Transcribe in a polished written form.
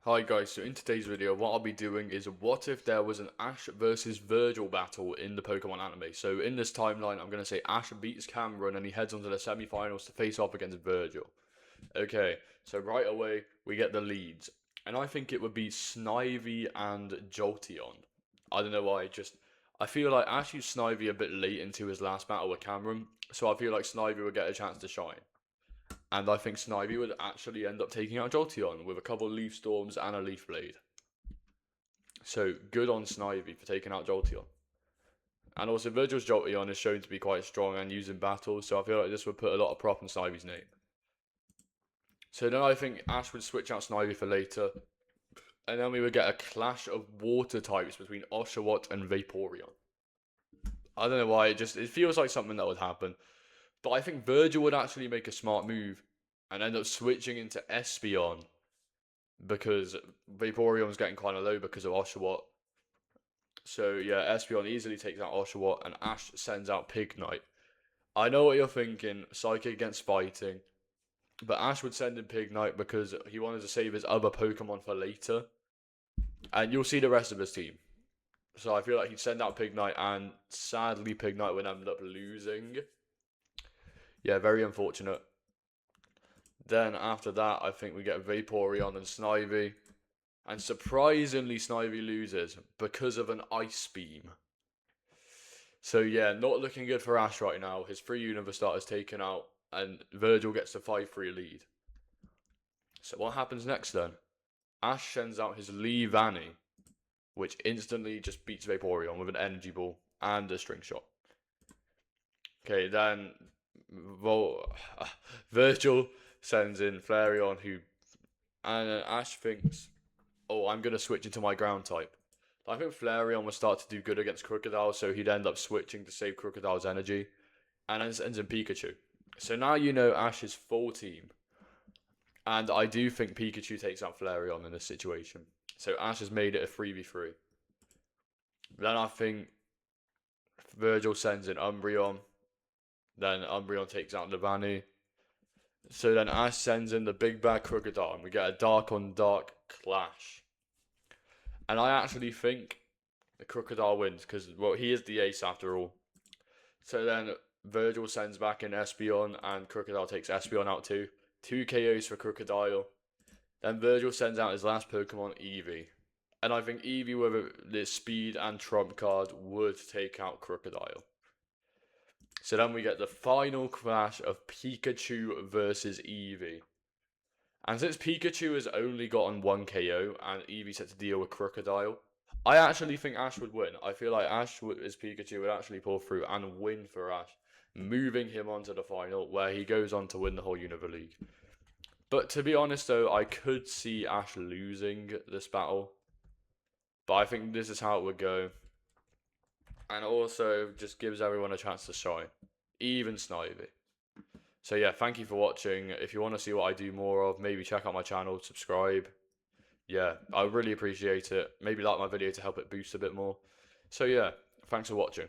Hi guys, so in today's video what I'll be doing is what if there was an Ash versus Virgil battle in the Pokemon anime. So in this timeline I'm going to say Ash beats Cameron and he heads on to the semi-finals to face off against Virgil. Okay, so right away we get the leads. And I think it would be Snivy and Jolteon. I don't know why, I feel like Ash used Snivy a bit late into his last battle with Cameron, so I feel like Snivy would get a chance to shine. And I think Snivy would actually end up taking out Jolteon with a couple of Leaf Storms and a Leaf Blade. So good on Snivy for taking out Jolteon. And also Virgil's Jolteon is shown to be quite strong and used in battles, so I feel like this would put a lot of prop in Snivy's name. So then I think Ash would switch out Snivy for later. And then we would get a clash of water types between Oshawott and Vaporeon. I don't know why, it feels like something that would happen. But I think Virgil would actually make a smart move and end up switching into Espeon because Vaporeon's getting kind of low because of Oshawott. So yeah, Espeon easily takes out Oshawott and Ash sends out Pignite. I know what you're thinking, Psychic against Fighting, but Ash would send in Pignite because he wanted to save his other Pokemon for later. And you'll see the rest of his team. So I feel like he'd send out Pignite and sadly Pignite would end up losing. Yeah, very unfortunate. Then after that, I think we get Vaporeon and Snivy. And surprisingly, Snivy loses because of an Ice Beam. So yeah, not looking good for Ash right now. His free Unova starter's taken out, and Virgil gets the 5-3 lead. So what happens next then? Ash sends out his Leavanny, which instantly just beats Vaporeon with an Energy Ball and a String Shot. Okay, then Virgil sends in Flareon, and Ash thinks, oh, I'm going to switch into my ground type. I think Flareon would start to do good against Crocodile, so he'd end up switching to save Crocodile's energy, and then ends in Pikachu. So now you know Ash's full team, and I do think Pikachu takes out Flareon in this situation. So Ash has made it a 3v3. Then I think Virgil sends in Umbreon, then Umbreon takes out Leavanny. So then Ash sends in the big bad Crocodile, and we get a dark on dark clash. And I actually think the Crocodile wins, because, well, he is the ace after all. So then Virgil sends back in Espeon, and Crocodile takes Espeon out too. 2 KOs for Crocodile. Then Virgil sends out his last Pokemon, Eevee. And I think Eevee with the speed and trump card would take out Crocodile. So then we get the final clash of Pikachu versus Eevee. And since Pikachu has only gotten 1 KO and Eevee's set to deal with Crocodile, I actually think Ash would win. I feel like Ash as Pikachu would actually pull through and win for Ash, moving him on to the final where he goes on to win the whole Unova League. But to be honest though, I could see Ash losing this battle. But I think this is how it would go. And also just gives everyone a chance to shine. Even Snivy. So yeah, thank you for watching. If you want to see what I do more of, maybe check out my channel, subscribe. Yeah, I really appreciate it. Maybe like my video to help it boost a bit more. So yeah, thanks for watching.